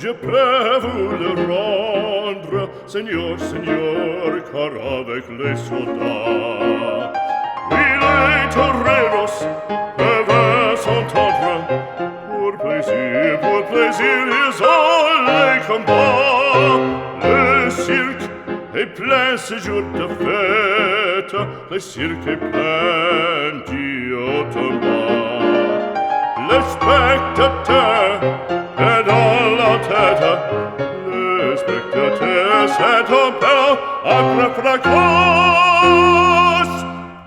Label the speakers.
Speaker 1: je peux vous le rendre, Seigneur, Seigneur, car avec les soldats, oui, les toreros peuvent s'entendre, pour plaisir, ils ont les combats. Le cirque est plein ce jour de fête, le cirque est plein du haut en bas. Le spectateur est dans la tête, le spectateur s'est en père après fracas.